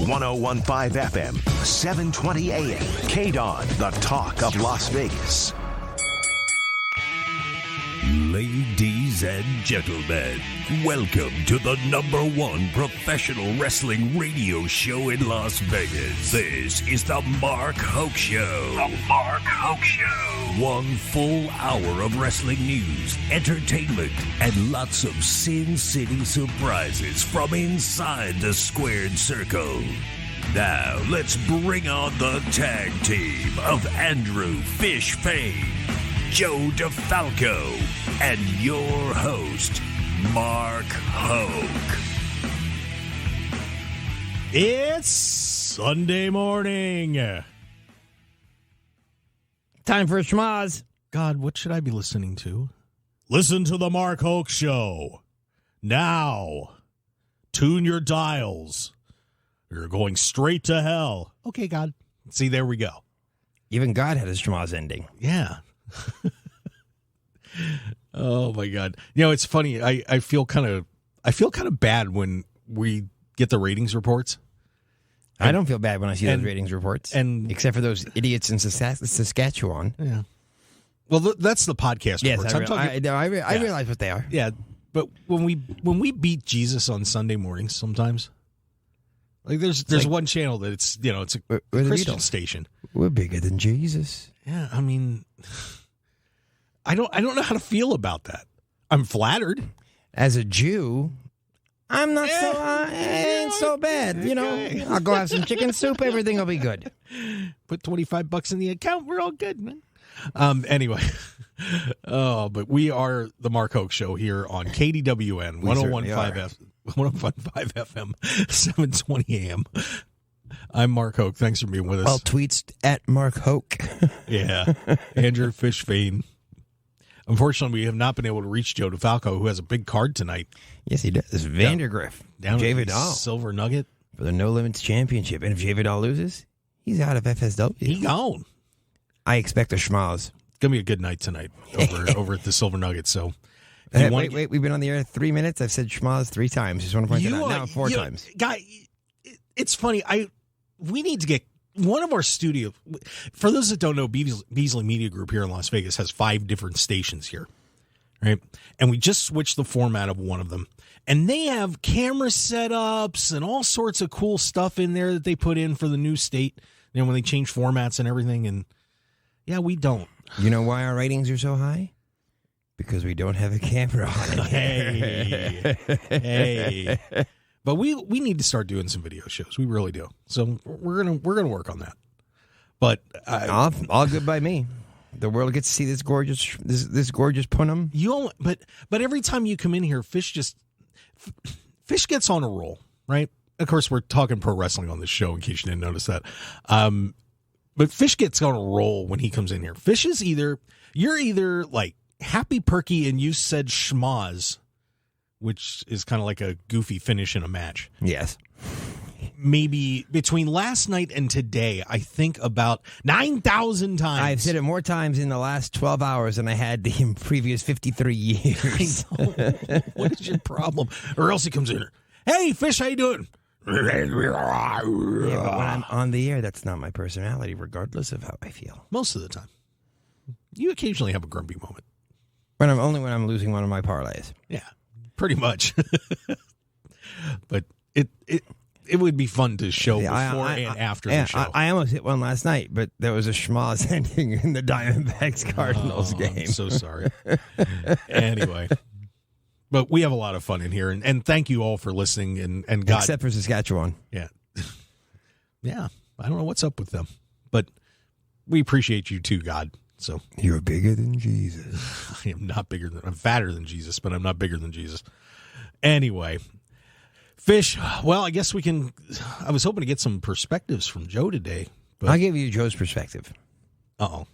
1015 FM, 720 AM. KDWN, the talk of Las Vegas. Ladies and gentlemen, welcome to the #1 professional wrestling radio show in Las Vegas. This is the Mark Hoke Show. The Mark Hoke Show. 1 full hour of wrestling news, entertainment, and lots of Sin City surprises from inside the squared circle. Now, let's bring on the tag team of Andrew Fish Fain, Joe DeFalco, and your host, Mark Hoke. It's Sunday morning. Time for a schmoz. God, what should I be listening to? Listen to the Mark Hoke Show. Now, tune your dials. You're going straight to hell. Okay, God. See, there we go. Even God had a schmoz ending. Yeah. Oh my God! You know, it's funny. I feel kind of bad when we get the ratings reports. I don't feel bad when I see those ratings reports, except for those idiots in Saskatchewan. Yeah. Well, that's the podcast reports. I realize what they are. Yeah, but when we beat Jesus on Sunday mornings, sometimes like there's one channel that it's a Christian station. We're bigger than Jesus. Yeah, I mean. I don't know how to feel about that. I'm flattered. As a Jew, I'm not ain't so bad. You know, I'll go have some chicken soup. Everything will be good. Put $25 in the account. We're all good, man. Anyway. But we are the Mark Hoke Show here on KDWN 1015 FM, 720 AM. I'm Mark Hoke. Thanks for being with us. All tweets at Mark Hoke. Yeah. Andrew Fish Fain. Unfortunately, we have not been able to reach Joe DeFalco, who has a big card tonight. Yes, he does. Vandergriff. Down J. at Vidal. Silver Nugget. For the No Limits Championship. And if J. Vidal loses, he's out of FSW. He gone. I expect a schmoz. It's going to be a good night tonight over at the Silver Nugget. So, wait. We've been on the air 3 minutes. I've said schmoz 3 times. Just want to point that out. Now 4 times. Guy, it's funny. We need to get one of our studio. For those that don't know, Beasley Media Group here in Las Vegas has 5 different stations here, right? And we just switched the format of one of them, and they have camera setups and all sorts of cool stuff in there that they put in for the new state. You know, when they change formats and everything. And yeah, we don't. You know why our ratings are so high? Because we don't have a camera on it. Hey. But we need to start doing some video shows. We really do. So we're gonna work on that. But all good by me. The world gets to see this gorgeous punum. But every time you come in here, Fish gets on a roll, right? Of course, we're talking pro wrestling on this show, in case you didn't notice that. But Fish gets on a roll when he comes in here. Fish is you're either like happy perky and you said schmoz, which is kind of like a goofy finish in a match. Yes. Maybe between last night and today, I think about 9,000 times. I've said it more times in the last 12 hours than I had the previous 53 years. I know. What is your problem? Or else he comes in here, hey, Fish, how you doing? Yeah, but when I'm on the air, that's not my personality, regardless of how I feel. Most of the time. You occasionally have a grumpy moment. When I'm losing one of my parlays. Yeah. Pretty much. But it would be fun to show before and after the show. I almost hit one last night, but there was a schmoz ending in the Diamondbacks Cardinals game. I'm so sorry. Anyway. But we have a lot of fun in here, and thank you all for listening. And God, except for Saskatchewan. Yeah. Yeah. I don't know what's up with them. But we appreciate you too, God. So you're bigger than Jesus. I am not bigger than I'm fatter than Jesus, but I'm not bigger than Jesus. Anyway, Fish, well, I guess I was hoping to get some perspectives from Joe today. But I'll give you Joe's perspective. Uh-oh.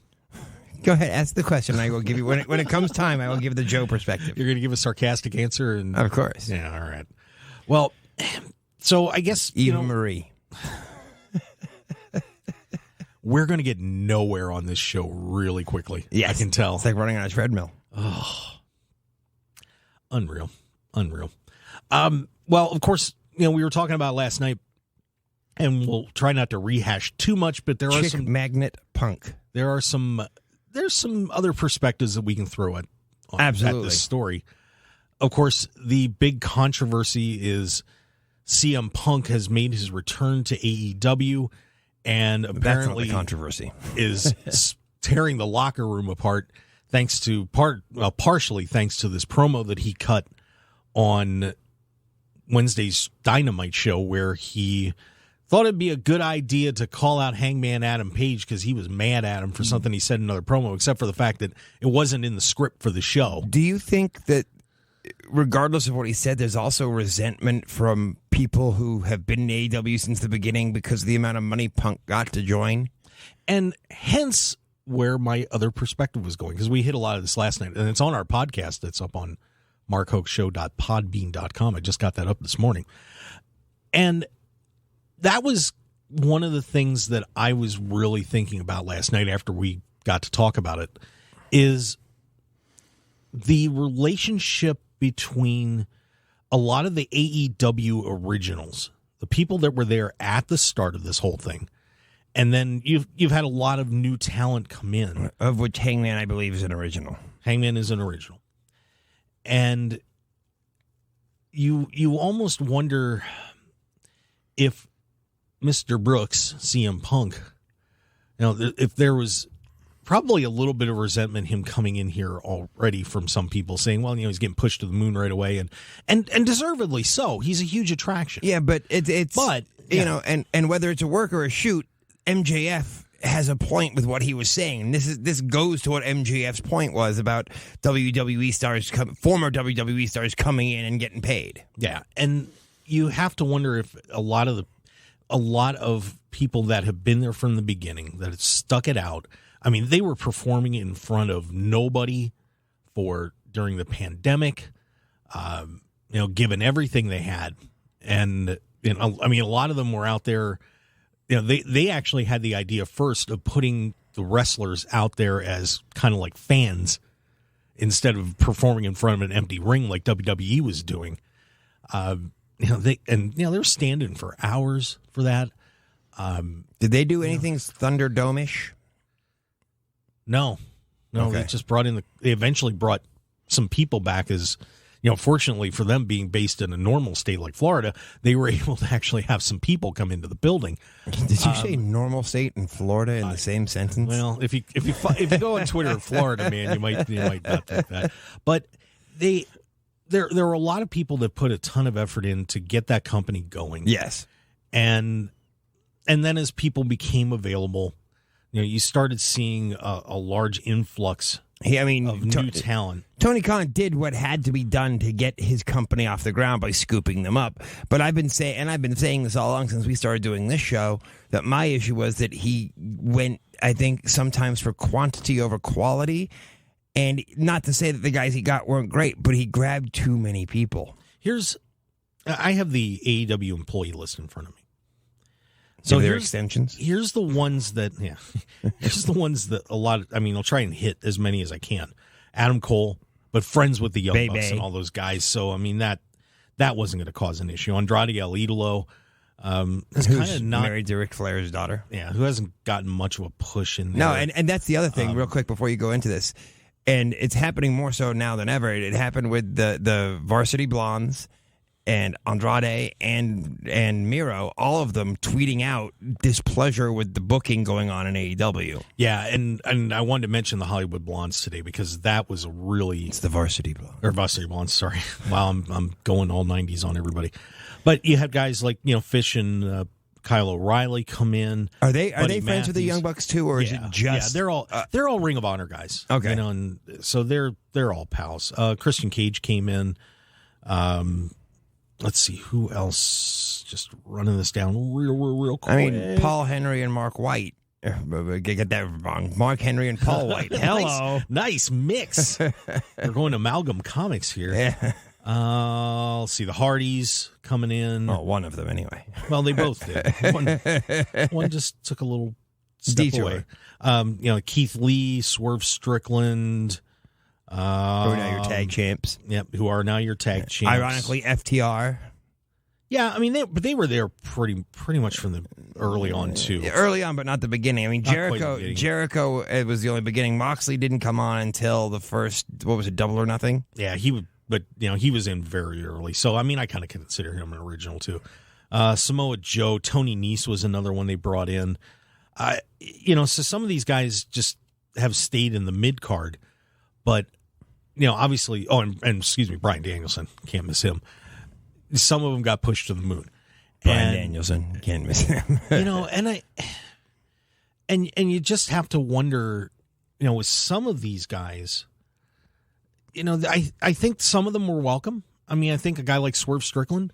Go ahead, ask the question. I will give you when it comes time. I will give the Joe perspective. You're going to give a sarcastic answer, and of course. Yeah, all right. Well, so I guess Eva Marie. We're going to get nowhere on this show really quickly. Yes. I can tell. It's like running on a treadmill. Oh, unreal. Well, of course, we were talking about last night and we'll try not to rehash too much, but there are Chick some magnet punk. there's some other perspectives that we can throw at this story. Of course, the big controversy is CM Punk has made his return to AEW, and apparently That's not the controversy. is tearing the locker room apart partially thanks to this promo that he cut on Wednesday's Dynamite show, where he thought it'd be a good idea to call out Hangman Adam Page because he was mad at him for something he said in another promo, except for the fact that it wasn't in the script for the show. Do you think that, regardless of what he said, there's also resentment from people who have been in AEW since the beginning because of the amount of money Punk got to join? And hence where my other perspective was going, because we hit a lot of this last night, and it's on our podcast that's up on markhokeshow.podbean.com. I just got that up this morning. And that was one of the things that I was really thinking about last night after we got to talk about it, is the relationship between a lot of the AEW originals, the people that were there at the start of this whole thing, and then you've had a lot of new talent come in. Of which Hangman, I believe, is an original. Hangman is an original. And you almost wonder if Mr. Brooks, CM Punk, if there was probably a little bit of resentment him coming in here already from some people saying, well, he's getting pushed to the moon right away, and deservedly so. He's a huge attraction. Yeah, but and whether it's a work or a shoot, MJF has a point with what he was saying. This goes to what MJF's point was about WWE stars, former WWE stars coming in and getting paid. Yeah, and you have to wonder if a lot of people that have been there from the beginning, that have stuck it out. I mean, they were performing in front of nobody during the pandemic, given everything they had, and I mean, a lot of them were out there. They actually had the idea first of putting the wrestlers out there as kind of like fans instead of performing in front of an empty ring like WWE was doing. They were standing for hours for that. Did they do anything Thunderdome-ish? No. Okay. They just they eventually brought some people back as, fortunately for them being based in a normal state like Florida, they were able to actually have some people come into the building. Did you say normal state and Florida in the same sentence? Well, if you go on Twitter, Florida, man, you might not think that. But there were a lot of people that put a ton of effort in to get that company going. Yes. And then as people became available, you started seeing a large influx of new talent. Tony Khan did what had to be done to get his company off the ground by scooping them up. But I've been saying this all along since we started doing this show, that my issue was that he went, I think, sometimes for quantity over quality. And not to say that the guys he got weren't great, but he grabbed too many people. I have the AEW employee list in front of me. So their extensions? Here's the ones that I'll try and hit as many as I can. Adam Cole, but friends with the Young Bucks and all those guys. So, I mean, that wasn't going to cause an issue. Andrade El Idolo, who's kind of married to Ric Flair's daughter. Yeah, who hasn't gotten much of a push in there. No, and that's the other thing, real quick, before you go into this. And it's happening more so now than ever. It happened with the Varsity Blondes and Andrade and Miro, all of them tweeting out displeasure with the booking going on in AEW. Yeah, and I wanted to mention the Hollywood Blondes today because that was It's the Varsity Blondes. Or Varsity Blondes, sorry. Wow, I'm going all 90s on everybody. But you had guys like, Fish and Kyle O'Reilly come in. Are they friends with the Young Bucks too, or is it just? Yeah, they're all Ring of Honor guys. Okay, and so they're all pals. Christian Cage came in. Let's see who else. Just running this down real quick. I mean, Paul Henry and Mark White. Get that wrong. Mark Henry and Paul White. Hello, nice mix. We're going to Amalgam Comics here. Yeah. Let's see, the Hardys coming in. Oh, one of them anyway. Well, they both did. One just took a little step away. Keith Lee, Swerve Strickland. Who are now your tag champs. Yep, who are now your tag champs. Ironically, FTR. Yeah, I mean, they were there pretty much from the early on too. Yeah, early on, but not the beginning. I mean, Jericho it was the only beginning. Moxley didn't come on until the first, what was it, Double or Nothing? Yeah, he would, but he was in very early. So I mean, I kind of consider him an original too. Samoa Joe, Tony Nese was another one they brought in. So some of these guys just have stayed in the mid card, but obviously. Oh, and excuse me, Bryan Danielson, can't miss him. Some of them got pushed to the moon. Bryan Danielson, can't miss him. And you just have to wonder, with some of these guys, I think some of them were welcome. I mean, I think a guy like Swerve Strickland,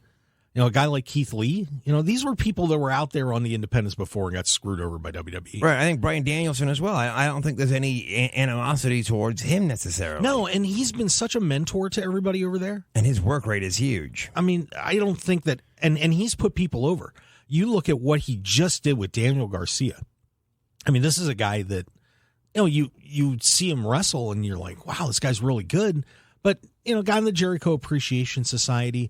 a guy like Keith Lee, these were people that were out there on the independents before and got screwed over by WWE. Right. I think Bryan Danielson as well. I don't think there's any animosity towards him necessarily. No, and he's been such a mentor to everybody over there. And his work rate is huge. I mean, I don't think that, and he's put people over. You look at what he just did with Daniel Garcia. I mean, this is a guy that, you see him wrestle and you're like, wow, this guy's really good. But, guy in the Jericho Appreciation Society,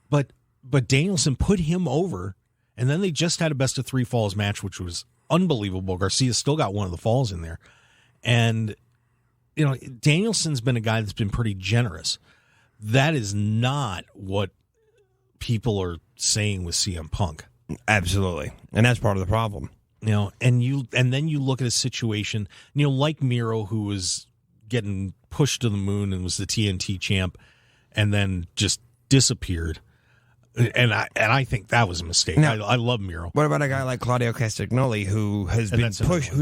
but Danielson put him over, and then they just had a best of 3 falls match, which was unbelievable. Garcia still got one of the falls in there. And, Danielson's been a guy that's been pretty generous. That is not what people are saying with CM Punk. Absolutely. And that's part of the problem. And then you look at a situation, like Miro, who was getting pushed to the moon and was the TNT champ, and then just disappeared. And I think that was a mistake. Now, I love Miro. What about a guy like Claudio Castagnoli who's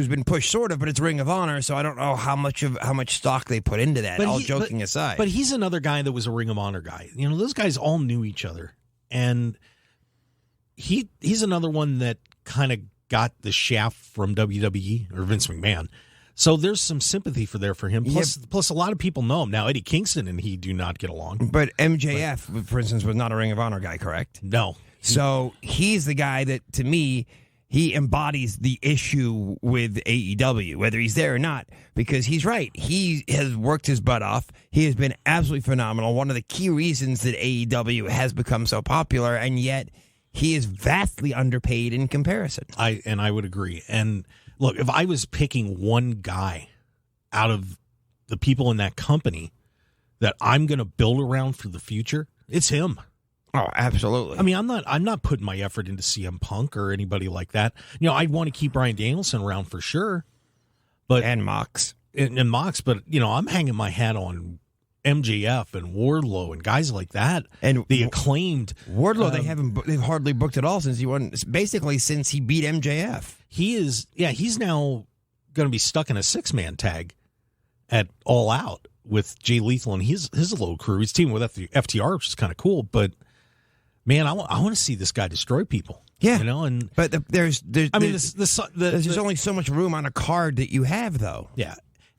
been pushed sort of, but it's Ring of Honor, so I don't know how much stock they put into that. Joking aside, but he's another guy that was a Ring of Honor guy. Those guys all knew each other, and he's another one that kind of got the shaft from WWE or Vince McMahon. So there's some sympathy for him. Plus, a lot of people know him. Now, Eddie Kingston and he do not get along. But MJF, for instance, was not a Ring of Honor guy, correct? No. So he's the guy that, to me, he embodies the issue with AEW, whether he's there or not, because he's right. He has worked his butt off. He has been absolutely phenomenal. One of the key reasons that AEW has become so popular, and yet he is vastly underpaid in comparison. I would agree. And look, if I was picking one guy out of the people in that company that I'm going to build around for the future, it's him. Oh, absolutely. I mean, I'm not putting my effort into CM Punk or anybody like that. I'd want to keep Bryan Danielson around for sure. And Mox. And Mox, but I'm hanging my hat on MJF and Wardlow and guys like that, and the Acclaimed. Wardlow, they've hardly booked at all since he won. Basically, since he beat MJF, he's now going to be stuck in a 6-man tag at All Out with Jay Lethal and his little crew. He's teaming with FTR, which is kind of cool. But man, I want to see this guy destroy people. Yeah, but there's only so much room on a card that you have, though. Yeah.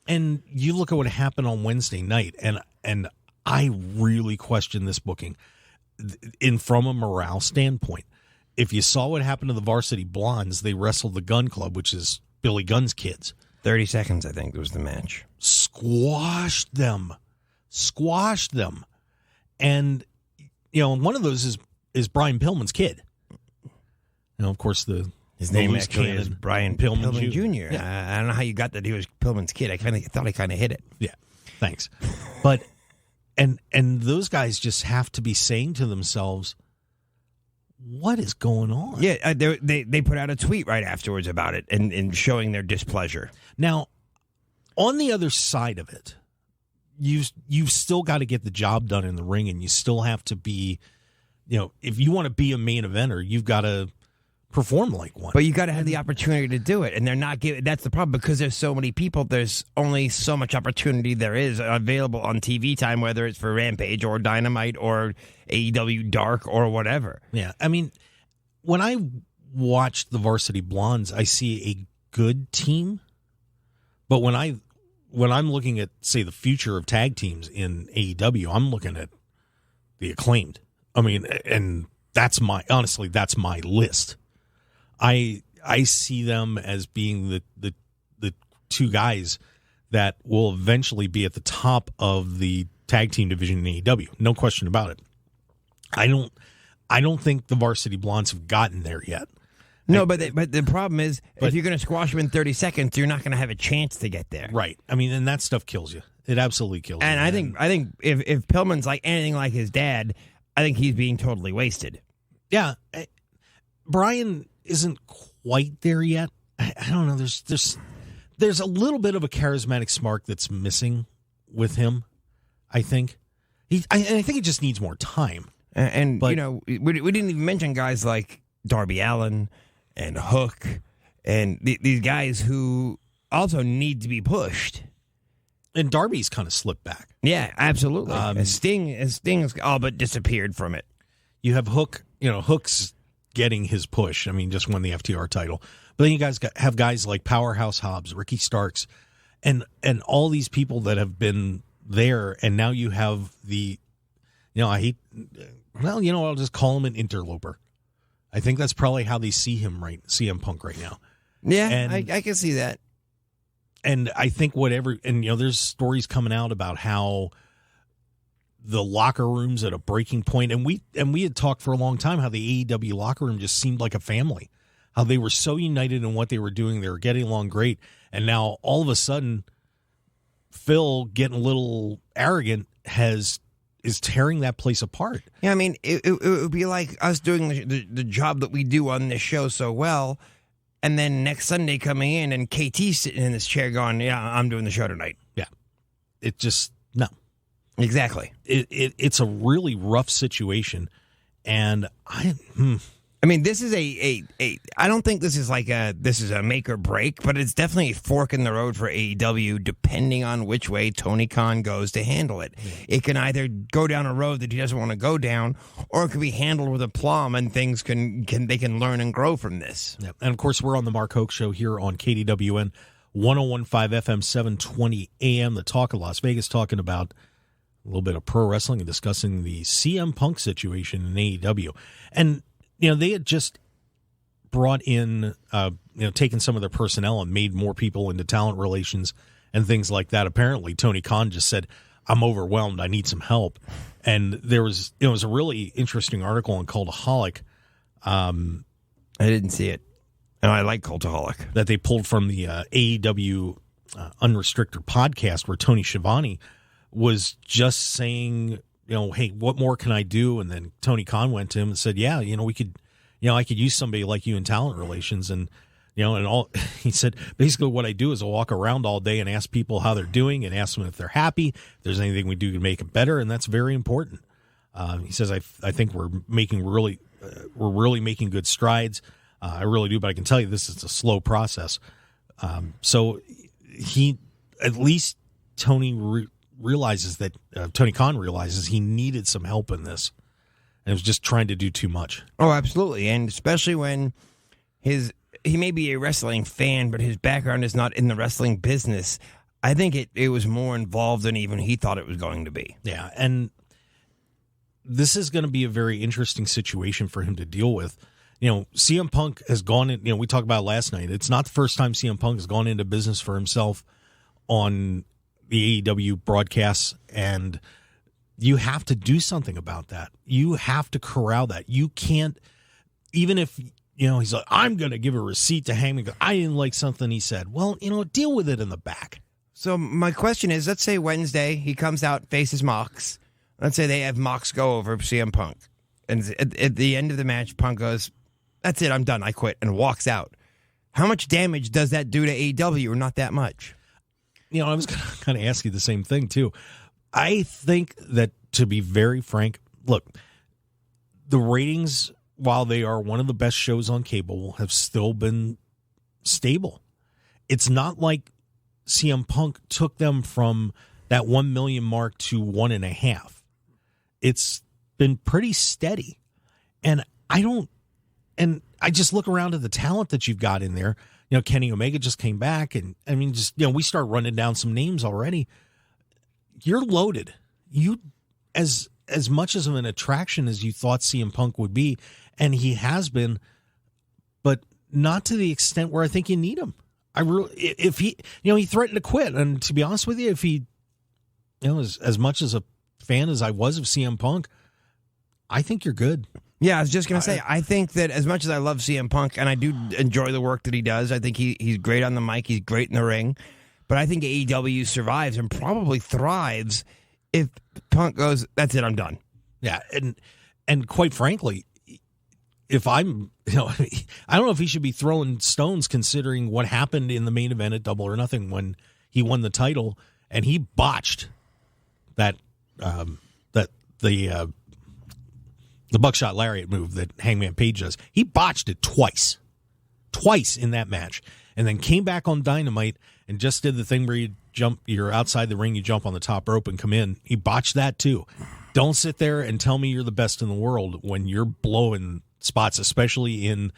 And you look at what happened on Wednesday night, and I really question this booking from a morale standpoint. If you saw what happened to the Varsity Blondes, they wrestled the Gun Club, which is Billy Gunn's kids. 30 seconds, I think, was the match. Squashed them. And, one of those is Brian Pillman's kid. Of course, his name actually is Brian Pillman Jr. Yeah. I don't know how you got that he was Pillman's kid. I thought I kind of hit it. Yeah, thanks. But and those guys just have to be saying to themselves, what is going on? Yeah, they put out a tweet right afterwards about it and showing their displeasure. Now, on the other side of it, you've still got to get the job done in the ring, and you still have to be, if you want to be a main eventer, you've got to perform like one. But you got to have the opportunity to do it, and they're not giving. That's the problem, because there's so many people. There's only so much opportunity there is available on TV time, whether it's for Rampage or Dynamite or AEW Dark or whatever. Yeah, I mean, when I watch the Varsity Blondes, I see a good team, but when I'm looking at, say, the future of tag teams in AEW, I'm looking at the Acclaimed. I mean, and that's my list. I see them as being the two guys that will eventually be at the top of the tag team division in AEW. No question about it. I don't think the Varsity Blondes have gotten there yet. No, but the problem is, if you're going to squash them in 30 seconds, you're not going to have a chance to get there. Right. I mean, and that stuff kills you. It absolutely kills you. And I think if Pillman's like anything like his dad, I think he's being totally wasted. Yeah. Brian isn't quite there yet. I don't know. There's a little bit of a charismatic spark that's missing with him, I think. I think he just needs more time. But, you know, we didn't even mention guys like Darby Allin and Hook and these guys who also need to be pushed. And Darby's kind of slipped back. Yeah, absolutely. Sting has all but disappeared from it. You have Hook. You know, Hook's getting his push. I mean, just won the FTR title. But then you guys have guys like Powerhouse Hobbs, Ricky Starks, and all these people that have been there. And now you have I'll just call him an interloper. I think that's probably how they see CM Punk right now. Yeah, and I can see that. And I think there's stories coming out about how the locker room's at a breaking point, and we had talked for a long time how the AEW locker room just seemed like a family, how they were so united in what they were doing, they were getting along great, and now all of a sudden, Phil getting a little arrogant is tearing that place apart. Yeah, I mean, it would be like us doing the job that we do on this show so well, and then next Sunday coming in and KT sitting in this chair going, yeah, I'm doing the show tonight. Yeah. It just, no. Exactly. It's a really rough situation, and I mean, this is I don't think this is a make or break, but it's definitely a fork in the road for AEW, depending on which way Tony Khan goes to handle it. It can either go down a road that he doesn't want to go down, or it can be handled with aplomb, and things they can learn and grow from this. Yeah. And of course, we're on the Mark Hoke Show here on KDWN 101.5 FM, 720 AM, the Talk of Las Vegas, talking about a little bit of pro wrestling and discussing the CM Punk situation in AEW. And they had just brought in, taken some of their personnel and made more people into talent relations and things like that. Apparently, Tony Khan just said, I'm overwhelmed. I need some help. And there was, it was a really interesting article on Cultaholic. I didn't see it. And I like Cultaholic. That they pulled from the AEW Unrestricted podcast, where Tony Schiavone was just saying, hey, what more can I do? And then Tony Khan went to him and said, yeah, we could, I could use somebody like you in talent relations. And, and all, he said, basically what I do is I walk around all day and ask people how they're doing and ask them if they're happy, if there's anything we do to make it better. And that's very important. He says, I think we're really making good strides. I really do, but I can tell you this is a slow process. So at least Tony realizes that Tony Khan realizes he needed some help in this, and was just trying to do too much. Oh, absolutely, and especially when he may be a wrestling fan, but his background is not in the wrestling business. I think it was more involved than even he thought it was going to be. Yeah, and this is going to be a very interesting situation for him to deal with. CM Punk has gone in, we talked about it last night. It's not the first time CM Punk has gone into business for himself on the AEW broadcasts, and you have to do something about that. You have to corral that. You can't, even if, he's like, I'm going to give a receipt to Hangman. I didn't like something he said. Well, deal with it in the back. So my question is, let's say Wednesday he comes out, faces Mox. Let's say they have Mox go over CM Punk. And at the end of the match, Punk goes, that's it, I'm done, I quit, and walks out. How much damage does that do to AEW, or not that much? I was going to kind of ask you the same thing, too. I think that, to be very frank, look, the ratings, while they are one of the best shows on cable, have still been stable. It's not like CM Punk took them from that 1 million mark to 1.5. It's been pretty steady. And I just look around at the talent that you've got in there. Kenny Omega just came back, and I mean, we start running down some names already. You're loaded. You, as much as of an attraction as you thought CM Punk would be, and he has been, but not to the extent where I think you need him. If he, he threatened to quit, and to be honest with you, if he, as much as a fan as I was of CM Punk, I think you're good. Yeah, I was just going to say, I think that as much as I love CM Punk, and I do enjoy the work that he does, I think he's great on the mic, he's great in the ring, but I think AEW survives and probably thrives if Punk goes, that's it, I'm done. Yeah, and quite frankly, if I'm, I don't know if he should be throwing stones considering what happened in the main event at Double or Nothing when he won the title and he botched that the buckshot lariat move that Hangman Page does. He botched it twice in that match, and then came back on Dynamite and just did the thing where you're outside the ring, you jump on the top rope and come in. He botched that too. Don't sit there and tell me you're the best in the world when you're blowing spots, especially in,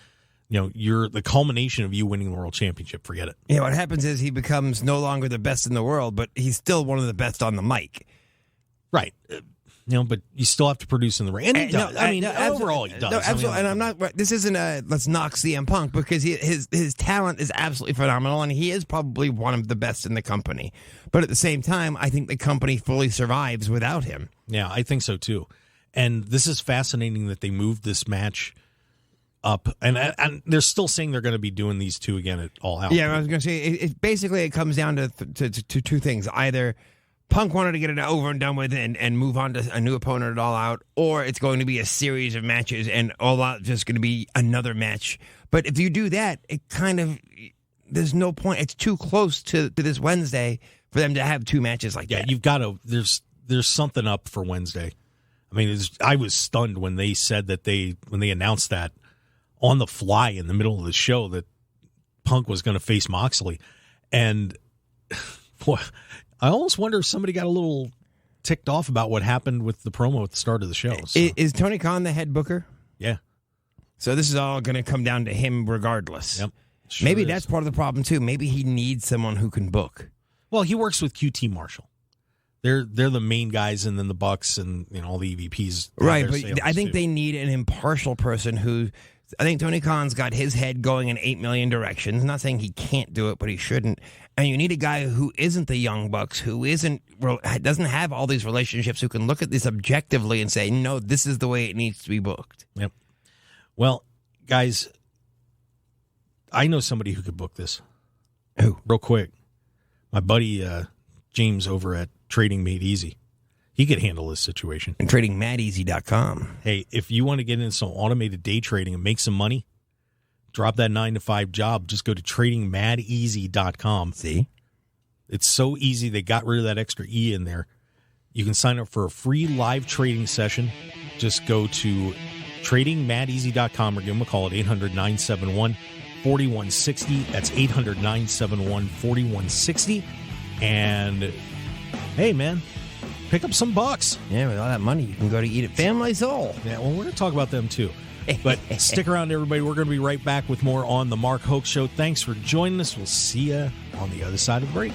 you're the culmination of you winning the world championship. Forget it. Yeah, what happens is he becomes no longer the best in the world, but he's still one of the best on the mic. Right. But you still have to produce in the ring. And he does. Overall he does. No, absolutely. And I'm not. This isn't a let's knock CM Punk because his talent is absolutely phenomenal, and he is probably one of the best in the company. But at the same time, I think the company fully survives without him. Yeah, I think so too. And this is fascinating that they moved this match up, and they're still saying they're going to be doing these two again at All Out. Yeah, I was going to say it basically it comes down to two things: either Punk wanted to get it over and done with and move on to a new opponent at All Out, or it's going to be a series of matches and All Out just going to be another match. But if you do that, it kind of, there's no point. It's too close to this Wednesday for them to have two matches like that. Yeah, you've got to, there's something up for Wednesday. I mean, I was stunned when they said that when they announced that on the fly in the middle of the show that Punk was going to face Moxley. And boy, I almost wonder if somebody got a little ticked off about what happened with the promo at the start of the show. So. Is Tony Khan the head booker? Yeah. So this is all going to come down to him regardless. Yep. Sure Maybe is. that's part of the problem, too. Maybe he needs someone who can book. Well, he works with QT Marshall. They're the main guys, and then the Bucks and all the EVPs. Right, but I think they need an impartial person who... I think Tony Khan's got his head going in 8 million directions. I'm not saying he can't do it, but he shouldn't. And you need a guy who isn't the Young Bucks, who doesn't have all these relationships, who can look at this objectively and say, no, this is the way it needs to be booked. Yep. Well, guys, I know somebody who could book this. Who? Real quick. My buddy James over at Trading Made Easy. He could handle this situation. And tradingmadeasy.com. Hey, if you want to get into some automated day trading and make some money, drop that 9-to-5 job. Just go to tradingmadeasy.com. See? It's so easy. They got rid of that extra E in there. You can sign up for a free live trading session. Just go to tradingmadeasy.com or give them a call at 800-971-4160. That's 800-971-4160. And, hey, man, pick up some bucks. Yeah, with all that money, you can go to Eat It Family Soul. Yeah, well, we're going to talk about them, too. But stick around, everybody. We're going to be right back with more on The Mark Hoke Show. Thanks for joining us. We'll see you on the other side of the break.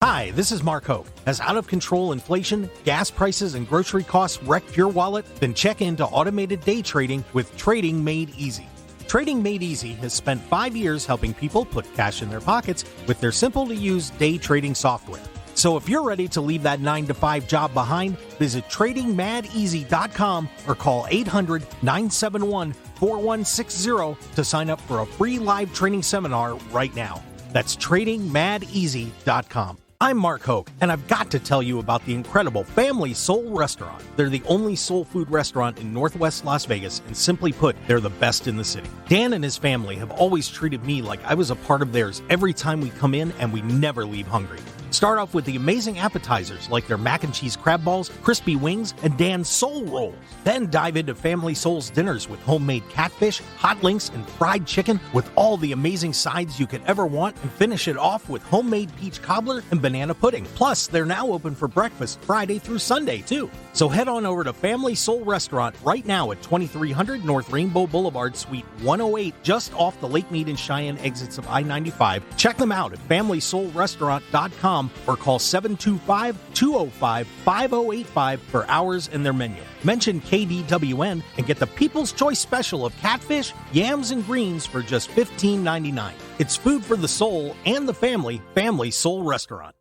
Hi, this is Mark Hoke. Has out-of-control inflation, gas prices, and grocery costs wrecked your wallet? Then check into automated day trading with Trading Made Easy. Trading Made Easy has spent 5 years helping people put cash in their pockets with their simple-to-use day trading software. So if you're ready to leave that 9-to-5 job behind, visit TradingMadEasy.com or call 800-971-4160 to sign up for a free live training seminar right now. That's TradingMadEasy.com. I'm Mark Hoke, and I've got to tell you about the incredible Family Soul Restaurant. They're the only soul food restaurant in Northwest Las Vegas, and simply put, they're the best in the city. Dan and his family have always treated me like I was a part of theirs every time we come in, and we never leave hungry. Start off with the amazing appetizers like their mac and cheese crab balls, crispy wings, and Dan's soul rolls. Then dive into Family Soul's dinners with homemade catfish, hot links, and fried chicken with all the amazing sides you could ever want, and finish it off with homemade peach cobbler and banana pudding. Plus, they're now open for breakfast Friday through Sunday, too. So head on over to Family Soul Restaurant right now at 2300 North Rainbow Boulevard, Suite 108, just off the Lake Mead and Cheyenne exits of I-95. Check them out at FamilySoulRestaurant.com or call 725-205-5085 for hours and their menu. Mention KDWN and get the People's Choice Special of catfish, yams, and greens for just $15.99. It's food for the soul and the family. Family Soul Restaurant.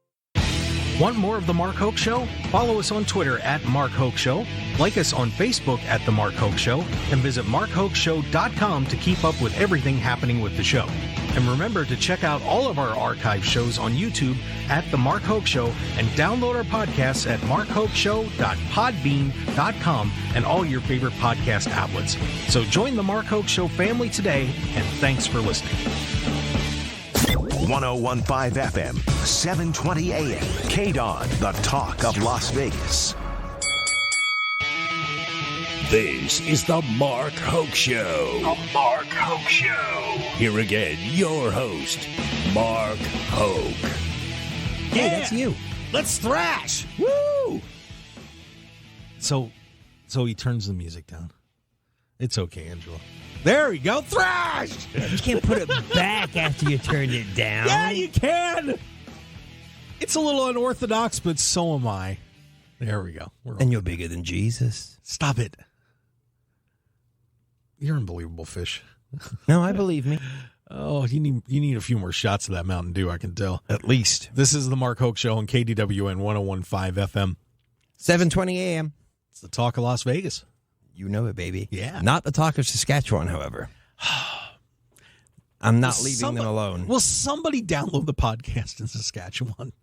Want more of The Mark Hoke Show? Follow us on Twitter at Mark Hoke Show, like us on Facebook at The Mark Hoke Show, and visit markhokeshow.com to keep up with everything happening with the show. And remember to check out all of our archive shows on YouTube at The Mark Hoke Show and download our podcasts at markhokeshow.podbean.com and all your favorite podcast outlets. So join The Mark Hoke Show family today, and thanks for listening. 101.5 FM, 720 AM. KDWN, the talk of Las Vegas. This is the Mark Hoke Show. The Mark Hoke Show. Here again, your host, Mark Hoke. Hey, that's you. Let's thrash! Woo! So he turns the music down. It's okay, Angela. There we go. Thrash! You can't put it back after you turned it down. Yeah, you can. It's a little unorthodox, but so am I. There we go. And you're bigger than Jesus. Stop it. You're unbelievable, Fish. No, I believe me. Oh, you need a few more shots of that Mountain Dew, I can tell. At least. This is the Mark Hoke Show on KDWN 101.5 FM. 7:20 a.m. It's the talk of Las Vegas. You know it, baby. Yeah. Not the talk of Saskatchewan, however. I'm not leaving them alone. Will somebody download the podcast in Saskatchewan?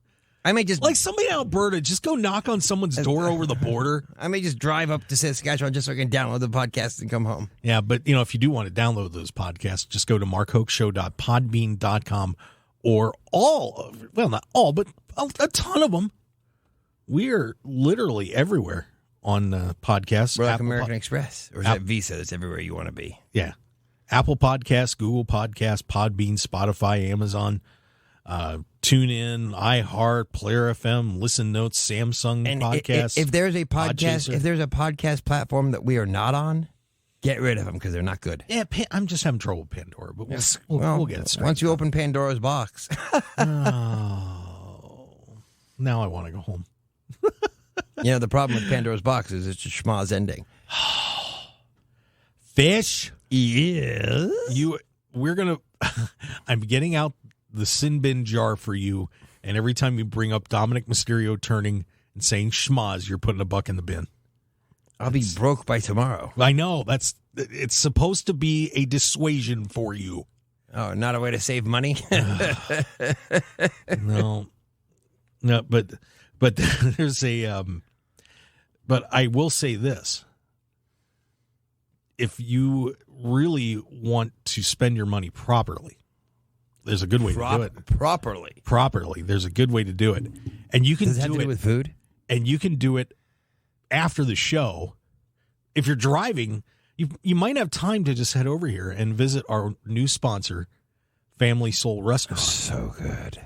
I may just... Like somebody in Alberta, just go knock on someone's door over the border. I may just drive up to Saskatchewan just so I can download the podcast and come home. Yeah, but if you do want to download those podcasts, just go to markhokeshow.podbean.com or not all, but a ton of them. We're literally everywhere on podcasts. We're like American Express. Or is that Visa that's everywhere you want to be? Yeah. Apple Podcasts, Google Podcasts, Podbean, Spotify, Amazon, TuneIn, iHeart, Player FM, Listen Notes, Samsung and Podcasts. If there's a podcast, Podchaser. if there's a podcast platform that we are not on, get rid of them because they're not good. Yeah, I'm just having trouble with Pandora, but we'll get it straight. Once you open Pandora's box. Oh, now I want to go home. The problem with Pandora's box is it's a schmoz ending. Fish. Yes. We're going to, I'm getting out the sin bin jar for you, and every time you bring up Dominic Mysterio turning and saying schmoz, you're putting a buck in the bin. I'll be broke by tomorrow. I know. It's supposed to be a dissuasion for you. Oh, not a way to save money? No, but there's a, but I will say this. If you really want to spend your money properly, there's a good way to do it. Properly. There's a good way to do it. And you can Does it have to do with food? And you can do it after the show. If you're driving, you might have time to just head over here and visit our new sponsor, Family Soul Restaurant. So good.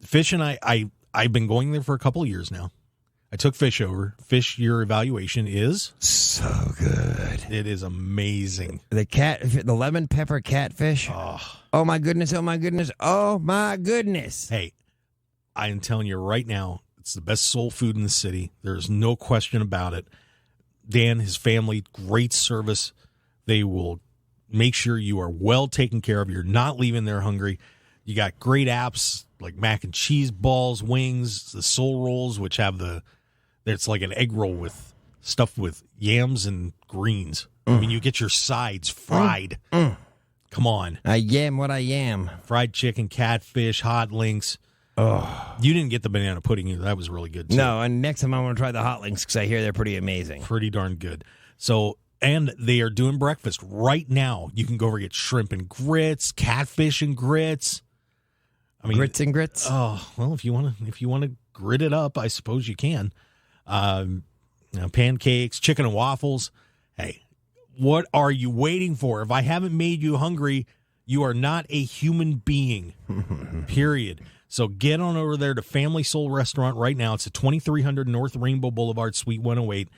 Fish and I've been going there for a couple of years now. I took Fish over. Fish, your evaluation is? So good. It is amazing. The lemon pepper catfish. Oh my goodness. Oh my goodness. Oh my goodness. Hey, I am telling you right now, it's the best soul food in the city. There's no question about it. Dan, his family, great service. They will make sure you are well taken care of. You're not leaving there hungry. You got great apps like mac and cheese balls, wings, the soul rolls, which have it's like an egg roll with stuffed with yams and greens. I mean, you get your sides fried. Come on. I am what I am. Fried chicken, catfish, hot links. Oh, you didn't get the banana pudding either. That was really good, too. No, and next time I want to try the hot links because I hear they're pretty amazing. Pretty darn good. So, and they are doing breakfast right now. You can go over and get shrimp and grits, catfish and grits. I mean, grits and grits. Oh, well, if you want to grit it up, I suppose you can. Pancakes, chicken and waffles. Hey, what are you waiting for? If I haven't made you hungry, you are not a human being. Period. So get on over there to Family Soul Restaurant right now. It's at 2300 North Rainbow Boulevard, Suite 108.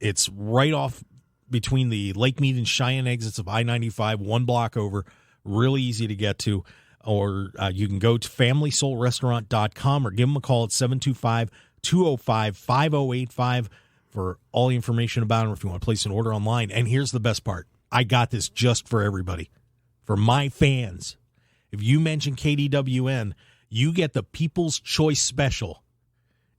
It's right off between the Lake Mead and Cheyenne exits of I-95, one block over. Really easy to get to. Or you can go to FamilySoulRestaurant.com or give them a call at 725-205-5085 for all the information about them if you want to place an order online. And here's the best part. I got this just for everybody. For my fans. If you mention KDWN, you get the People's Choice Special.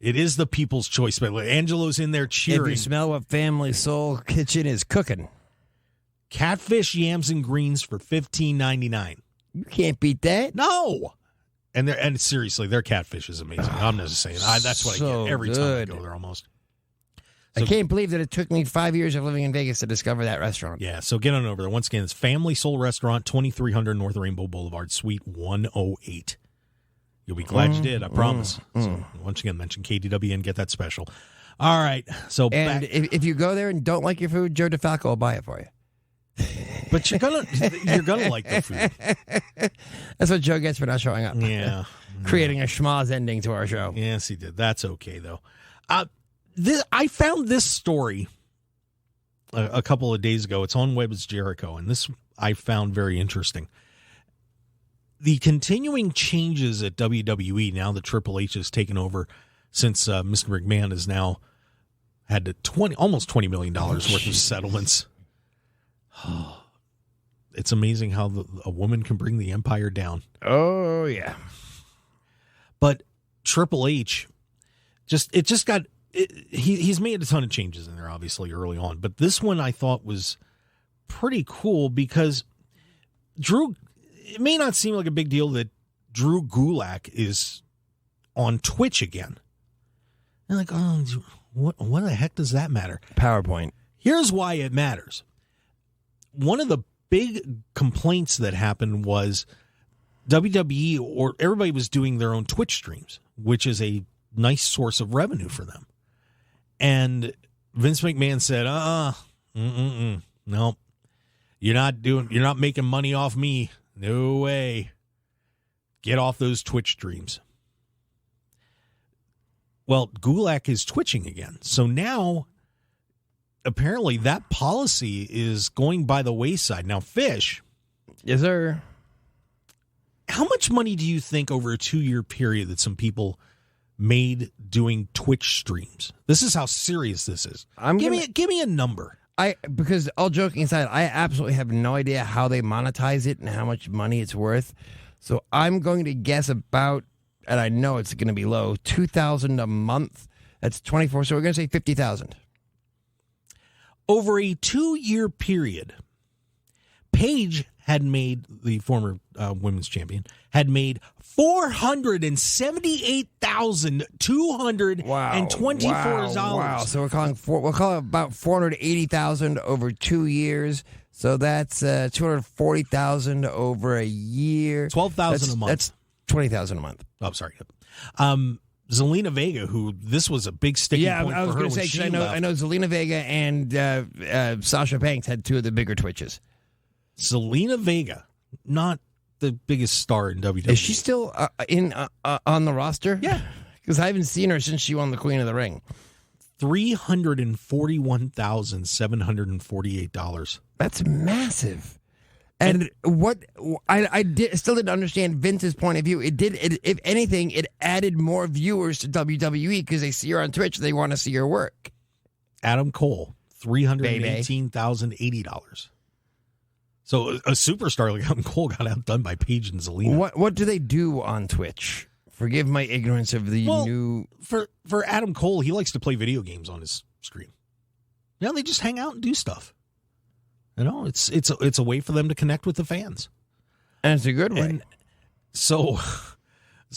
It is the people's choice. But Angelo's in there If cheering. you smell what Family Soul Kitchen is cooking, Catfish, yams, and greens for $15.99. you can't beat that. No. And seriously, their catfish is amazing. I'm just saying. That's what I So get every time I go there almost. I can't believe that it took me 5 years of living in Vegas to discover that restaurant. Yeah, so get on over there. Once again, it's Family Soul Restaurant, 2300 North Rainbow Boulevard, Suite 108. You'll be glad you did, I promise. So once again, mention KDWN, get that special. All right, so And back. if you go there and don't like your food, Joe DeFalco will buy it for you. But you're gonna like the food. That's what Joe gets for not showing up. Yeah. Creating a schmoz ending to our show. Yes, he did. That's okay, though. I found this story a couple of days ago. It's on Webb's Jericho, and this I found very interesting. The continuing changes at WWE now that Triple H has taken over since Mr. McMahon has now had almost $20 million worth of settlements. It's amazing how a woman can bring the empire down. Oh, yeah. But Triple H he's made a ton of changes in there, obviously, early on. But this one I thought was pretty cool because it may not seem like a big deal that Drew Gulak is on Twitch again. And like, oh, what the heck does that matter? PowerPoint. Here's why it matters. One of the big complaints that happened was WWE or everybody was doing their own Twitch streams, which is a nice source of revenue for them. And Vince McMahon said, no, you're not making money off me. No way. Get off those Twitch streams. Well, Gulak is twitching again. So now, apparently, that policy is going by the wayside. Now, Fish. Yes, sir. How much money do you think over a 2-year period that some people made doing Twitch streams? This is how serious this is. Give me a number. Because all joking aside, I absolutely have no idea how they monetize it and how much money it's worth. So I'm going to guess about, and I know it's going to be low, $2,000 a month. That's 24. So we're going to say $50,000. Over a 2-year period, Paige had made, the former women's champion, had made $478,224. Wow. So we'll call it about $480,000 over 2 years. So that's $240,000 over a year. $12,000 a month. That's $20,000 a month. Oh, sorry. Zelina Vega, who this was a big sticking point for her. I was going to say, because I know Zelina Vega and Sasha Banks had two of the bigger Twitches. Zelina Vega, not the biggest star in WWE. Is she still on the roster? Yeah. Because I haven't seen her since she won the Queen of the Ring. $341,748. That's massive. And what I still didn't understand Vince's point of view. If anything, it added more viewers to WWE because they see her on Twitch. They want to see her work. Adam Cole, $318,080. So a superstar like Adam Cole got outdone by Paige and Zelina. What do they do on Twitch? Forgive my ignorance of the new. For Adam Cole, he likes to play video games on his stream. Yeah, they just hang out and do stuff. You know, it's a way for them to connect with the fans, and it's a good way. And so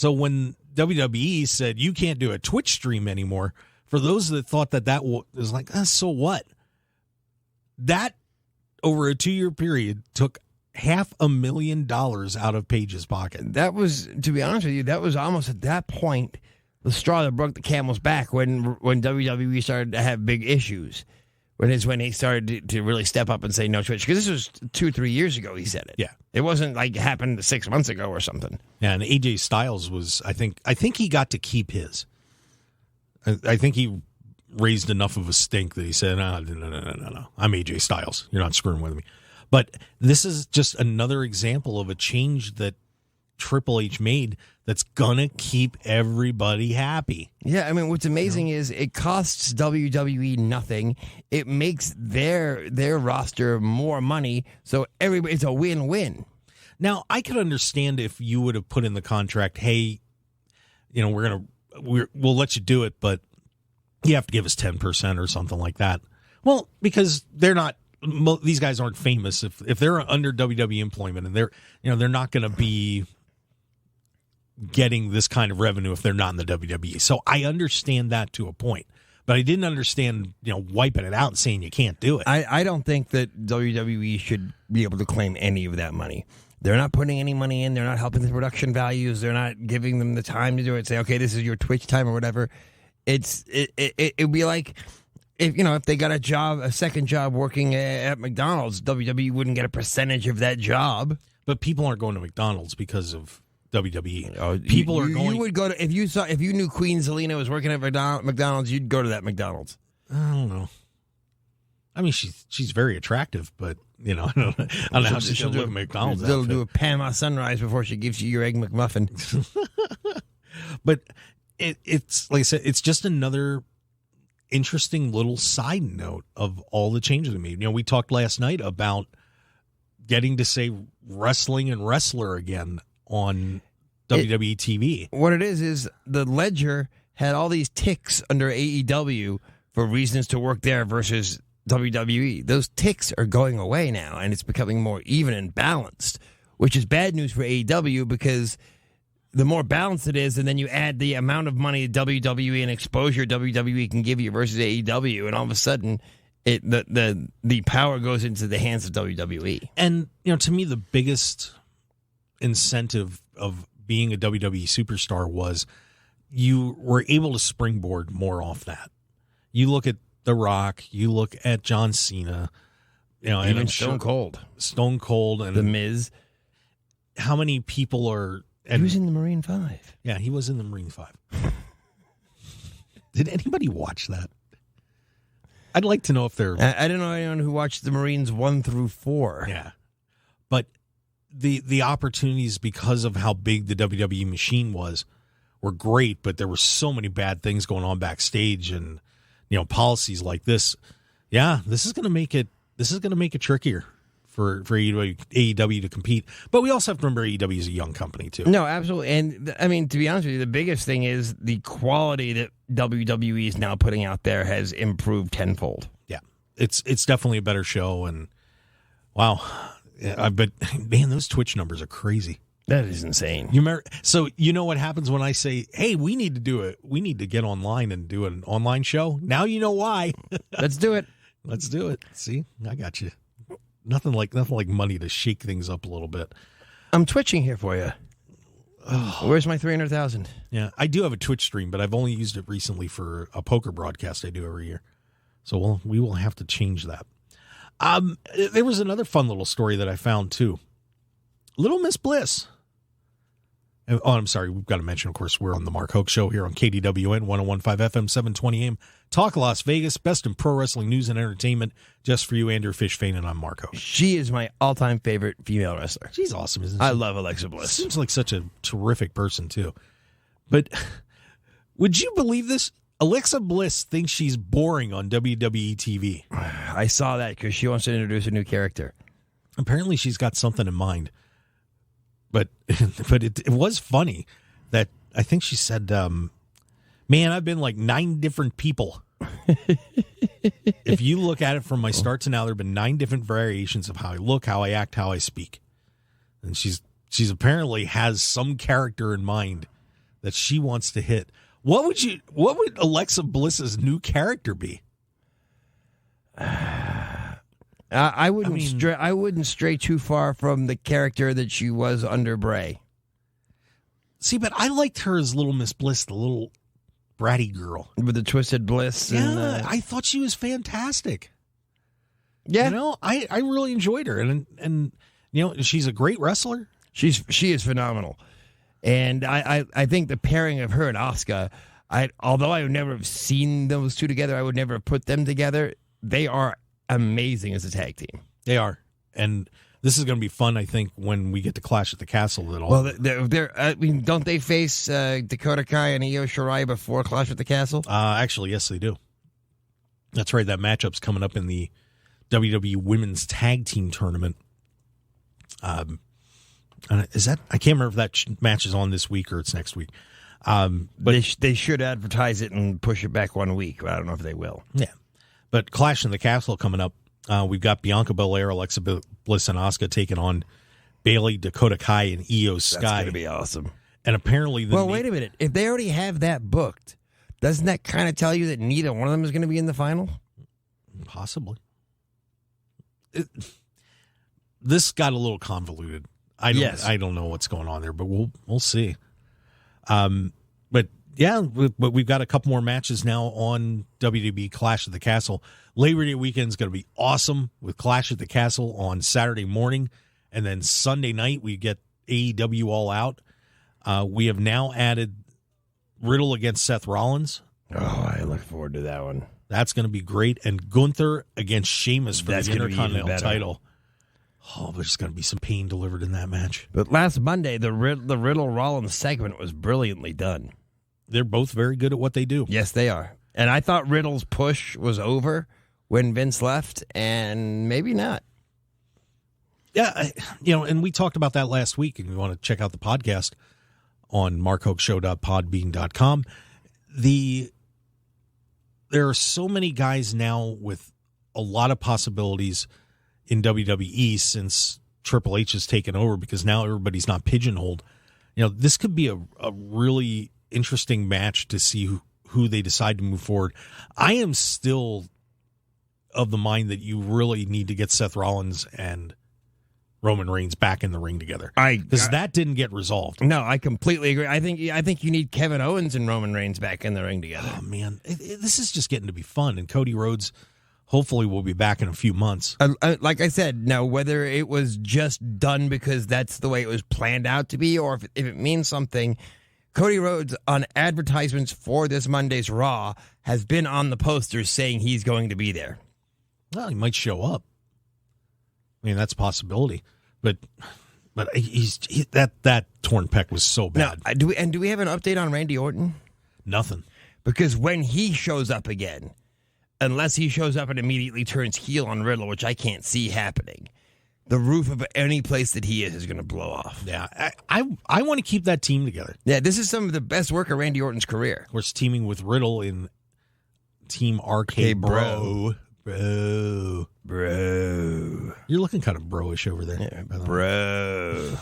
when WWE said you can't do a Twitch stream anymore, for those that thought that was like, so what? That over a 2-year period took $500,000 out of Paige's pocket. That was, to be honest with you, that was almost at that point the straw that broke the camel's back when WWE started to have big issues. When he started to really step up and say no Twitch. Because this was 2-3 years ago he said it. Yeah. It wasn't like it happened 6 months ago or something. Yeah, and AJ Styles was, I think he got to keep his. I think he raised enough of a stink that he said, no. I'm AJ Styles. You're not screwing with me. But this is just another example of a change that Triple H made that's gonna keep everybody happy. Yeah, I mean, what's amazing is it costs WWE nothing. It makes their roster more money, so it's a win-win. Now, I could understand if you would have put in the contract, hey, we're gonna we'll let you do it, but you have to give us 10% or something like that. Well, because they're not. These guys aren't famous. If they're under WWE employment and they're not going to be getting this kind of revenue if they're not in the WWE. So I understand that to a point, but I didn't understand wiping it out and saying you can't do it. I don't think that WWE should be able to claim any of that money. They're not putting any money in. They're not helping the production values. They're not giving them the time to do it. Say, okay, this is your Twitch time or whatever. It'd be like. If they got a second job working at McDonald's, WWE wouldn't get a percentage of that job. But people aren't going to McDonald's because of WWE. Oh, people are going. You would go to if you knew Queen Zelina was working at McDonald's, you'd go to that McDonald's. I don't know. I mean, she's very attractive, but I don't know how she'll do at McDonald's. She'll do a Panama Sunrise before she gives you your egg McMuffin. But it's like I said, it's just another interesting little side note of all the changes we made. We talked last night about getting to say wrestling and wrestler again on WWE TV. What it is the Ledger had all these ticks under AEW for reasons to work there versus WWE. Those ticks are going away now, and it's becoming more even and balanced, which is bad news for AEW because the more balanced it is, and then you add the amount of money WWE and exposure WWE can give you versus AEW, and all of a sudden, the power goes into the hands of WWE. And to me, the biggest incentive of being a WWE superstar was you were able to springboard more off that. You look at The Rock, you look at John Cena, even and Stone Cold, and The Miz. How many people are? He was in the Marine 5. Yeah, he was in the Marine 5. Did anybody watch that? I'd like to know if they're... I don't know anyone who watched the Marines 1 through 4. Yeah. But the opportunities, because of how big the WWE machine was, were great, but there were so many bad things going on backstage and, policies like this. Yeah, this is going to make it trickier for AEW to compete. But we also have to remember AEW is a young company, too. No, absolutely. And, I mean, to be honest with you, the biggest thing is the quality that WWE is now putting out there has improved tenfold. Yeah. It's definitely a better show. And, wow. Yeah, but, man, those Twitch numbers are crazy. That is insane. So you know what happens when I say, hey, we need to do it. We need to get online and do an online show. Now you know why. Let's do it. Let's do it. See, I got you. Nothing like money to shake things up a little bit. I'm twitching here for you. Oh. Where's my 300,000? Yeah, I do have a Twitch stream, but I've only used it recently for a poker broadcast I do every year. So we will have to change that. There was another fun little story that I found too. Little Miss Bliss. Oh, I'm sorry. We've got to mention, of course, we're on the Mark Hoke Show here on KDWN 101.5 FM, 720 AM. Talk Las Vegas, best in pro wrestling news and entertainment. Just for you, Andrew Fish, Fain, and I'm Mark Hoke. She is my all-time favorite female wrestler. She's awesome, isn't she? I love Alexa Bliss. Seems like such a terrific person, too. But would you believe this? Alexa Bliss thinks she's boring on WWE TV. I saw that because she wants to introduce a new character. Apparently, she's got something in mind. But it was funny that I think she said, man, I've been like 9 different people. If you look at it from my start to now, there have been 9 different variations of how I look, how I act, how I speak. And she's apparently has some character in mind that she wants to hit. What would Alexa Bliss's new character be? I wouldn't stray too far from the character that she was under Bray. See, but I liked her as Little Miss Bliss, the little bratty girl with the twisted bliss. Yeah, I thought she was fantastic. Yeah, I really enjoyed her, and she's a great wrestler. She is phenomenal, and I think the pairing of her and Asuka, although I would never have seen those two together, I would never have put them together. They are amazing as a tag team. They are, and this is going to be fun. I think when we get to Clash at the Castle, Well, don't they face Dakota Kai and Io Shirai before Clash at the Castle? Actually, yes, they do. That's right. That matchup's coming up in the WWE Women's Tag Team Tournament. Is that? I can't remember if that match is on this week or it's next week. But they should advertise it and push it back 1 week. But I don't know if they will. Yeah. But Clash in the Castle coming up. We've got Bianca Belair, Alexa Bliss, and Asuka taking on Bayley, Dakota Kai, and Io Sky. That's going to be awesome. And apparently... wait a minute. If they already have that booked, doesn't that kind of tell you that neither one of them is going to be in the final? Possibly. This got a little convoluted. I don't know what's going on there, but we'll see. But we've got a couple more matches now on WWE Clash at the Castle. Labor Day weekend is going to be awesome with Clash at the Castle on Saturday morning, and then Sunday night we get AEW All Out. We have now added Riddle against Seth Rollins. Oh, I look forward to that one. That's going to be great. And Gunther against Sheamus for the Intercontinental title. Oh, there's going to be some pain delivered in that match. But last Monday, the Riddle-Rollins segment was brilliantly done. They're both very good at what they do. Yes, they are. And I thought Riddle's push was over when Vince left, and maybe not. Yeah, and we talked about that last week, and you want to check out the podcast on markhokeshow.podbean.com. There are so many guys now with a lot of possibilities in WWE since Triple H has taken over, because now everybody's not pigeonholed. This could be a really interesting match to see who they decide to move forward. I am still of the mind that you really need to get Seth Rollins and Roman Reigns back in the ring together, because that didn't get resolved. No, I completely agree. I think you need Kevin Owens and Roman Reigns back in the ring together. Oh man, this is just getting to be fun, and Cody Rhodes hopefully will be back in a few months. Like I said, now whether it was just done because that's the way it was planned out to be, or if it means something, Cody Rhodes on advertisements for this Monday's Raw has been on the posters saying he's going to be there. Well, he might show up. I mean, that's a possibility, but that torn pec was so bad. Now, do we have an update on Randy Orton? Nothing, because when he shows up again, unless he shows up and immediately turns heel on Riddle, which I can't see happening, the roof of any place that he is going to blow off. Yeah, I want to keep that team together. Yeah, this is some of the best work of Randy Orton's career. Of course, teaming with Riddle in Team RK Bro. You're looking kind of bro-ish over there. Yeah, bro.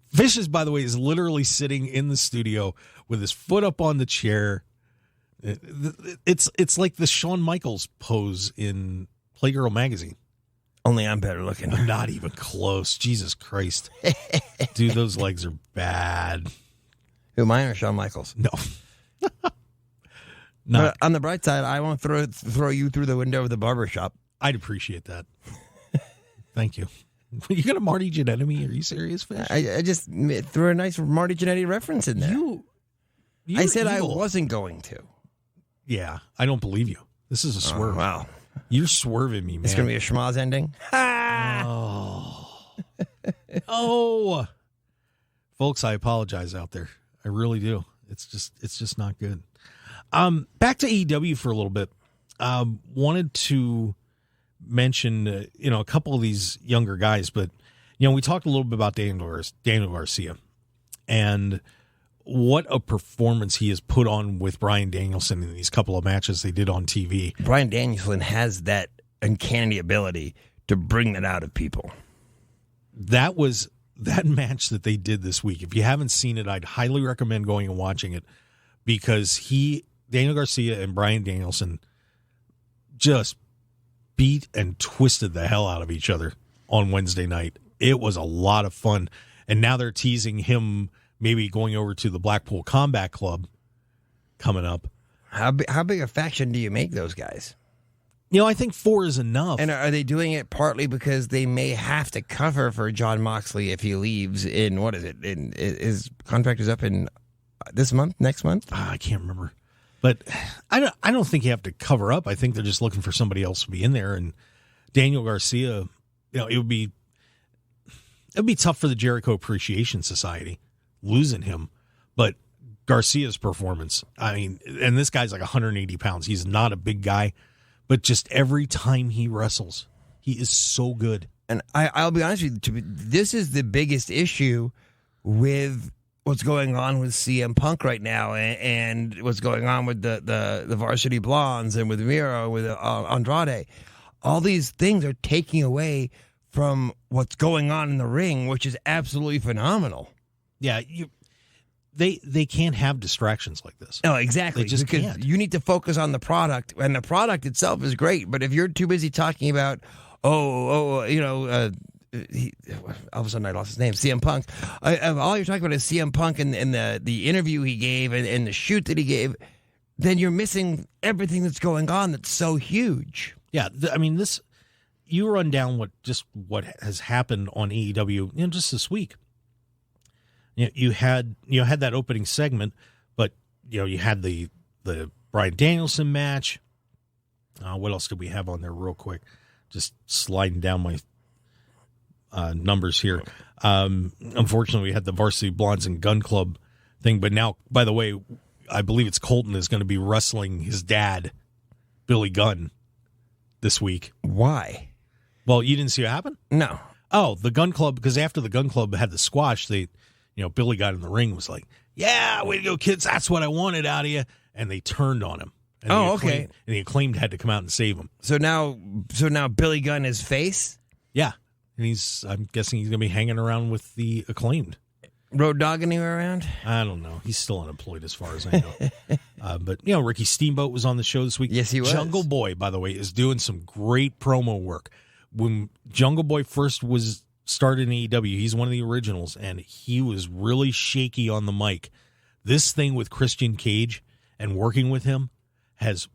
Vicious, by the way, is literally sitting in the studio with his foot up on the chair. It's like the Shawn Michaels pose in Playgirl magazine. Only I'm better looking. Not even close. Jesus Christ. Dude, those legs are bad. Who, mine or Shawn Michaels? No. But on the bright side, I won't throw you through the window of the barbershop. I'd appreciate that. Thank you. You got a Marty Jannetty? Are you serious, Fish? I just threw a nice Marty Jannetty reference in there. I said evil. I wasn't going to. Yeah, I don't believe you. This is a swerve. Oh, wow. You're swerving me, man. It's going to be a schmoz ending? Oh. Folks, I apologize out there. I really do. It's just not good. Back to AEW for a little bit. Wanted to mention, a couple of these younger guys, but, we talked a little bit about Daniel Garcia and what a performance he has put on with Bryan Danielson in these couple of matches they did on TV. Bryan Danielson has that uncanny ability to bring that out of people. That match that they did this week. If you haven't seen it, I'd highly recommend going and watching it, because Daniel Garcia and Bryan Danielson just beat and twisted the hell out of each other on Wednesday night. It was a lot of fun. And now they're teasing him maybe going over to the Blackpool Combat Club coming up. How big a faction do you make those guys? I think 4 is enough. And are they doing it partly because they may have to cover for Jon Moxley if he leaves in, what is it? His contract is up in this month, next month? I can't remember. But I don't think you have to cover up. I think they're just looking for somebody else to be in there. And Daniel Garcia, it would be tough for the Jericho Appreciation Society losing him. But Garcia's performance, and this guy's like 180 pounds. He's not a big guy, but just every time he wrestles, he is so good. And I'll be honest with you, this is the biggest issue with what's going on with CM Punk right now, and what's going on with the Varsity Blondes and with Miro, with Andrade. All these things are taking away from what's going on in the ring, which is absolutely phenomenal. Yeah, they can't have distractions like this. No, exactly. They just because can't. You need to focus on the product, and the product itself is great. But if you're too busy talking about, all of a sudden I lost his name, CM Punk. All you're talking about is CM Punk and the interview he gave and the shoot that he gave, then you're missing everything that's going on that's so huge. Yeah, this, you run down what has happened on AEW, just this week. You had that opening segment, but you had the Bryan Danielson match. What else did we have on there real quick? Just sliding down my numbers here. Unfortunately, we had the Varsity Blondes and Gun Club thing, but now, by the way, I believe it's Colton is going to be wrestling his dad, Billy Gunn, this week. Why? Well, you didn't see what happened? No. Oh, the Gun Club, because after the Gun Club had the squash, Billy got in the ring, was like, yeah, way to go, kids, that's what I wanted out of you. And they turned on him. And okay. And the Acclaimed had to come out and save him. So now Billy Gunn is face? Yeah. And I'm guessing he's going to be hanging around with the Acclaimed. Road Dogg anywhere around? I don't know. He's still unemployed as far as I know. But, Ricky Steamboat was on the show this week. Yes, he was. Jungle Boy, by the way, is doing some great promo work. When Jungle Boy first was started in AEW, he's one of the originals, and he was really shaky on the mic. This thing with Christian Cage and working with him has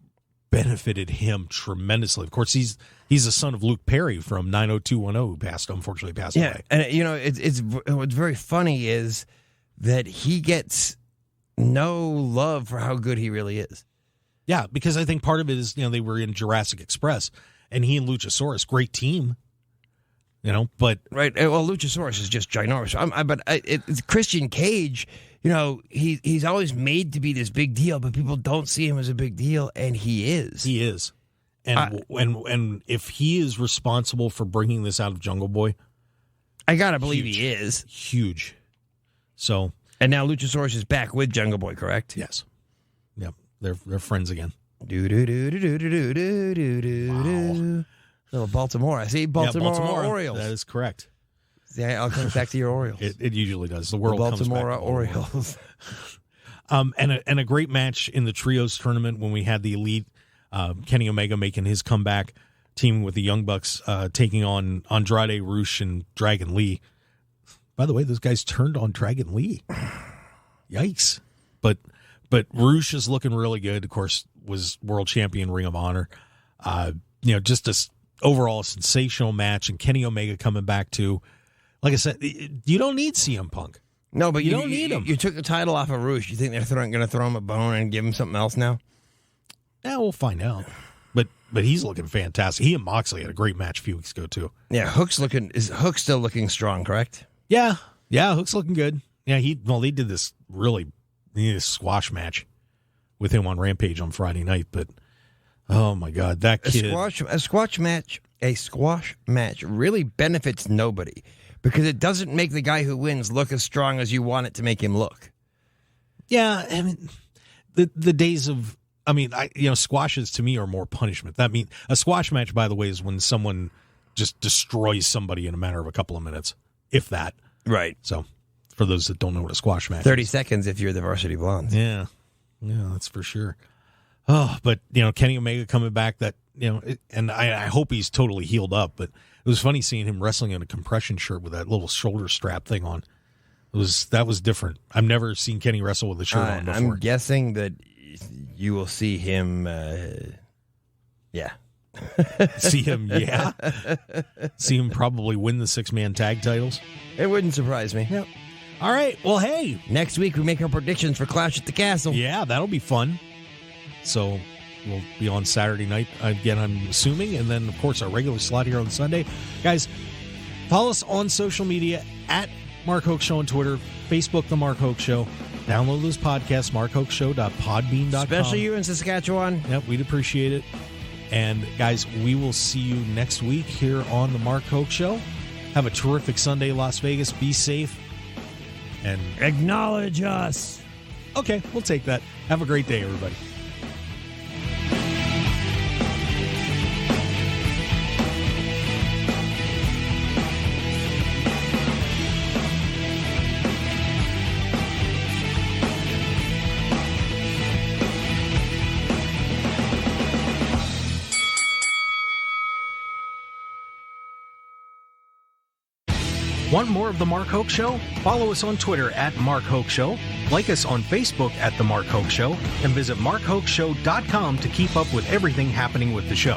benefited him tremendously. Of course, he's the son of Luke Perry from 90210, who unfortunately passed away. And it's what's very funny is that he gets no love for how good he really is. Yeah, because I think part of it is they were in Jurassic Express, and he and Luchasaurus, great team. But right. Well, Luchasaurus is just ginormous. It's Christian Cage. He's always made to be this big deal, but people don't see him as a big deal, and he is. He is. And if he is responsible for bringing this out of Jungle Boy, I gotta believe he is huge. So, and now Luchasaurus is back with Jungle Boy, correct? Yes. Yep. They're friends again. Wow. Little Baltimore. I see Baltimore Orioles. That is correct. Yeah, I'll come back to your Orioles. It usually does. The world Baltimore comes back. Orioles. And a great match in the trios tournament when we had the Elite, Kenny Omega making his comeback, teaming with the Young Bucks, taking on Andrade, Rush, and Dragon Lee. By the way, those guys turned on Dragon Lee. Yikes! But Rush is looking really good. Of course, was world champion, Ring of Honor. Just a overall sensational match, and Kenny Omega coming back too. Like I said, you don't need CM Punk. No, but you don't need him. You took the title off of Rush. You think they're going to throw him a bone and give him something else now? Yeah, we'll find out. But he's looking fantastic. He and Moxley had a great match a few weeks ago too. Yeah, is Hook still looking strong? Correct. Yeah, Hook's looking good. Yeah, they did this squash match with him on Rampage on Friday night, but. Oh my God, that kid! A squash match really benefits nobody because it doesn't make the guy who wins look as strong as you want it to make him look. Yeah, I mean, the days of squashes to me are more punishment. A squash match, by the way, is when someone just destroys somebody in a matter of a couple of minutes, if that. Right. So, for those that don't know what a squash match 30 is. seconds if you're the Varsity Blondes. Yeah, that's for sure. Oh, but Kenny Omega coming back, and I hope he's totally healed up. But it was funny seeing him wrestling in a compression shirt with that little shoulder strap thing on. That was different. I've never seen Kenny wrestle with a shirt on before. I'm guessing that you will see him. See him probably win the 6-man tag titles. It wouldn't surprise me. Yep. All right. Well, hey, next week we make our predictions for Clash at the Castle. Yeah, that'll be fun. So we'll be on Saturday night again, I'm assuming. And then, of course, our regular slot here on Sunday. Guys, follow us on social media at Mark Hoke Show on Twitter, Facebook, The Mark Hoke Show. Download those podcasts, markhokeshow.podbean.com. Especially you in Saskatchewan. Yep, we'd appreciate it. And, guys, we will see you next week here on The Mark Hoke Show. Have a terrific Sunday, Las Vegas. Be safe. And acknowledge us. okay, we'll take that. Have a great day, everybody. Want more of The Mark Hoke Show? Follow us on Twitter at Mark Hoke Show, like us on Facebook at The Mark Hoke Show, and visit markhokeshow.com to keep up with everything happening with the show.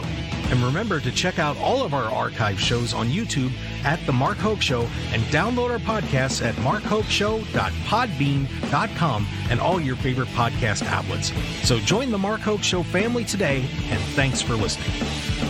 And remember to check out all of our archive shows on YouTube at The Mark Hoke Show and download our podcasts at markhokeshow.podbean.com and all your favorite podcast outlets. So join The Mark Hoke Show family today, and thanks for listening.